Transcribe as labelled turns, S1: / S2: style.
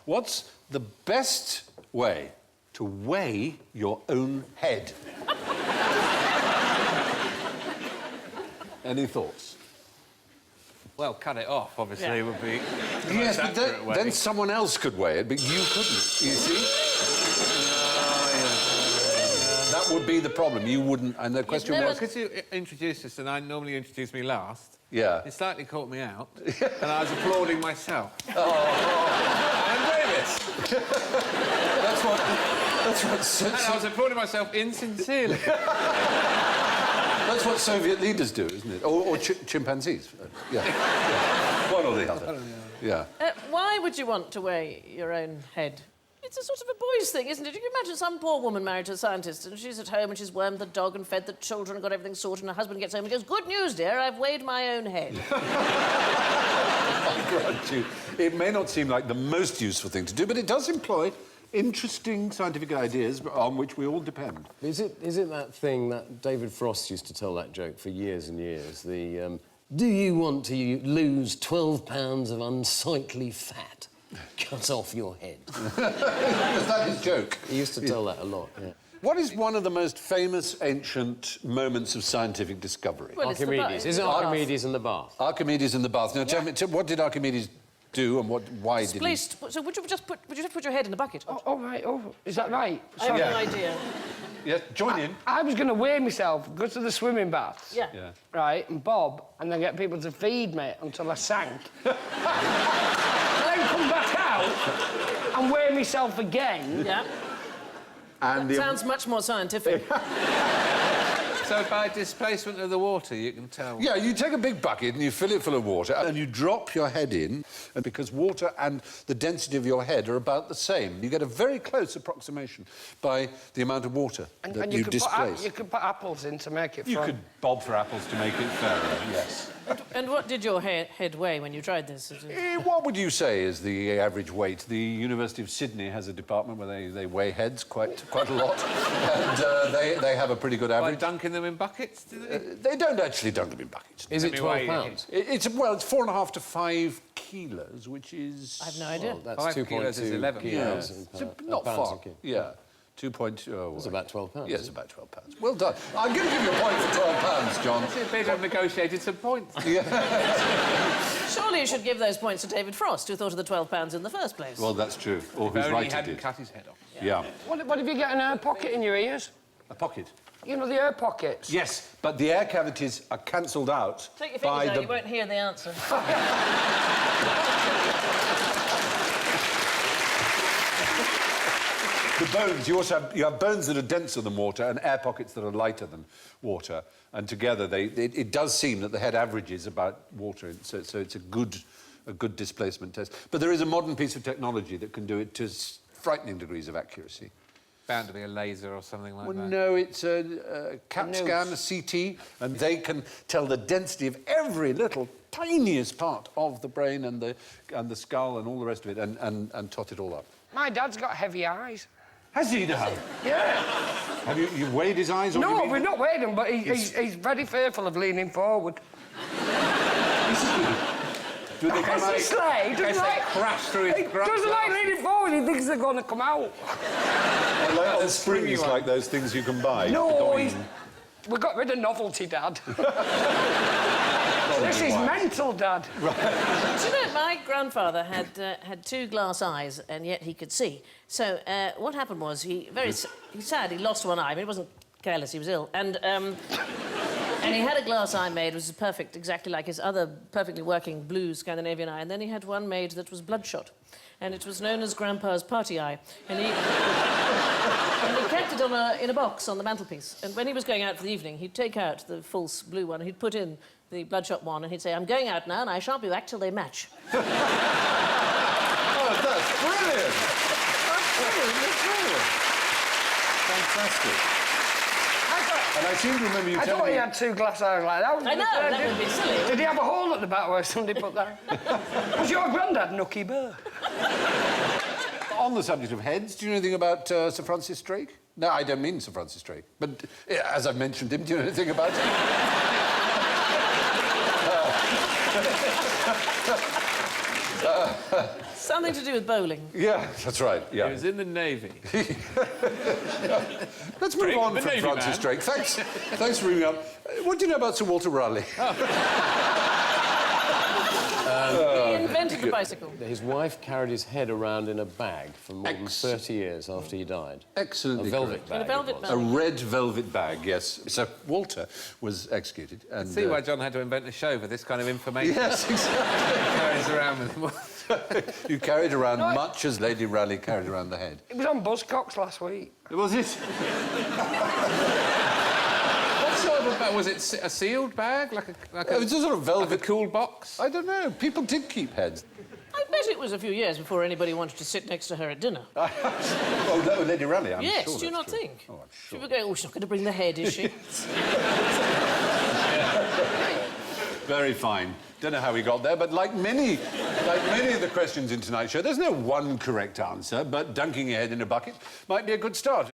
S1: What's the best way to weigh your own head? Any thoughts?
S2: Well, cut it off, obviously, would be...
S1: Yes, but then someone else could weigh it, but you couldn't, you see? That would be the problem. You wouldn't... And the question was...
S2: Because you introduced us, and I normally introduce me last...
S1: Yeah.
S2: It slightly caught me out, and I was applauding myself.
S1: And
S2: Davies!
S1: That's what...
S2: And I was applauding myself insincerely.
S1: That's what Soviet leaders do, isn't it? Or chimpanzees. Yeah. One or the other. Yeah.
S3: Why would you want to weigh your own head? It's a sort of a boy's thing, isn't it? You can imagine some poor woman married to a scientist and she's at home and she's wormed the dog and fed the children and got everything sorted and her husband gets home and goes, "Good news, dear, I've weighed my own head."
S1: I grant you, it may not seem like the most useful thing to do, but it does employ interesting scientific ideas on which we all depend.
S4: Is it that thing that David Frost used to tell that joke for years and years? The, do you want to lose 12 pounds of unsightly fat? Cut off your head.
S1: Is that his joke?
S4: He used to tell that a lot, yeah.
S1: What is one of the most famous ancient moments of scientific discovery?
S3: Well,
S4: Archimedes. Is it Archimedes in the bath?
S1: Archimedes in the bath. Now, tell me, what did Archimedes do and why did he...
S3: So would you have to put your head in the bucket?
S5: Oh, right. Oh, is that right?
S3: I have no idea.
S1: Yes, join in.
S5: I was going to weigh myself, go to the swimming baths.
S3: Yeah.
S5: Right, and bob, and then get people to feed me until I sank. And then come back out and weigh myself again.
S3: Yeah.
S1: And
S3: that sounds much more scientific.
S2: So by displacement of the water, you can tell...
S1: Yeah, you take a big bucket and you fill it full of water and you drop your head in, and because water and the density of your head are about the same, you get a very close approximation by the amount of water that you displace.
S5: You could put apples in to make it
S1: You could bob for apples to make it fairer, yes.
S3: And what did your head weigh when you tried this?
S1: What would you say is the average weight? The University of Sydney has a department where they weigh heads quite a lot, and they have a pretty good average.
S2: By dunking them in buckets, do they?
S1: They don't actually dunk them in buckets.
S4: Is it 12 pounds?
S1: It's 4.5 to 5 kilos, which is...
S3: I have no idea.
S4: Well, that's
S2: 5 kilos is 11
S4: kilos.
S1: Yeah. Not far. Yeah. 2.2...
S4: It's about 12 pounds.
S1: Yes, it's about 12 pounds. Well done. I'm going to give you a point for 12 pounds, John.
S2: They'd have negotiated some points.
S3: Surely you should give those points to David Frost, who thought of the 12 pounds in the first place.
S1: Well, that's true. Or who's
S2: Only
S1: right
S2: he
S1: it
S2: hadn't
S1: did.
S2: cut his head off.
S1: Yeah.
S5: What if you get an air pocket in your ears?
S1: A pocket?
S5: You know, the air pockets?
S1: Yes, but the air cavities are cancelled out.
S3: Take your fingers out, you won't hear the answer.
S1: The bones, you have bones that are denser than water and air pockets that are lighter than water, and together it does seem that the head averages about water, so it's a good displacement test. But there is a modern piece of technology that can do it to frightening degrees of accuracy.
S2: Bound to be a laser or something like that.
S1: No, it's a CAT scan, a CT, and they can tell the density of every little tiniest part of the brain and the skull and all the rest of it, and tot it all up.
S5: My dad's got heavy eyes.
S1: Has he now?
S5: Yeah.
S1: Have you weighed his eyes? Or
S5: No, we've not weighed him, but he's very fearful of leaning forward.
S1: Do they come out?
S5: He doesn't like
S2: crash through his grubs.
S5: Doesn't like leaning forward. He thinks they're going to come out.
S1: Like old springs, like those things you can buy.
S5: No, we got rid of novelty, Dad. This is mental, Dad.
S3: Right. Do you know, my grandfather had 2 glass eyes, and yet he could see. So what happened was he's sad. He lost one eye. I mean, he wasn't careless. He was ill, and he had a glass eye made, which was perfect, exactly like his other perfectly working blue Scandinavian eye. And then he had one made that was bloodshot, and it was known as Grandpa's party eye. And he kept it in a box on the mantelpiece. And when he was going out for the evening, he'd take out the false blue one, he'd put in the bloodshot one, and he'd say, "I'm going out now, and I shan't be back till they match."
S1: Oh, that's brilliant! That's brilliant. Fantastic. And I seem to remember you telling me...
S5: I thought he had 2 glass eyes like that.
S3: I know, that would be silly.
S5: Did he have a hole at the back where somebody put that? Was your granddad Nookie Burr?
S1: On the subject of heads, do you know anything about Sir Francis Drake? No, I don't mean Sir Francis Drake, but as I've mentioned him, do you know anything about him?
S3: Something to do with bowling.
S1: Yeah, that's right. Yeah.
S2: He was in the Navy.
S1: Let's move on
S2: the
S1: from
S2: Navy
S1: Francis
S2: man.
S1: Drake. Thanks for bringing up. What do you know about Sir Walter Raleigh?
S3: He invented the bicycle.
S4: His wife carried his head around in a bag for more than
S1: Ex-
S4: 30 years after he died.
S1: Excellently
S4: A velvet
S1: correct.
S4: bag.
S3: In a velvet
S4: it was.
S3: bag.
S1: A red velvet bag, yes. Sir Walter was executed. And,
S2: See why John had to invent a show for this kind of information.
S1: Yes, exactly.
S2: He carries around with him.
S1: You carried around much as Lady Raleigh carried around the head.
S5: It was on Buzzcocks last week.
S1: Was it?
S2: What sort of a bag? Was it a sealed bag? Like
S1: It was a sort of velvet...
S2: like a cool box?
S1: I don't know. People did keep heads.
S3: I bet it was a few years before anybody wanted to sit next to her at dinner.
S1: Oh, no, Lady Raleigh, I'm
S3: Yes,
S1: sure
S3: do you
S1: that's
S3: not
S1: true.
S3: think?
S1: Oh, I'm sure.
S3: People go, oh, she's not going to bring the head, is she?
S1: Very fine. Don't know how we got there, but like many of the questions in tonight's show, there's no one correct answer, but dunking your head in a bucket might be a good start.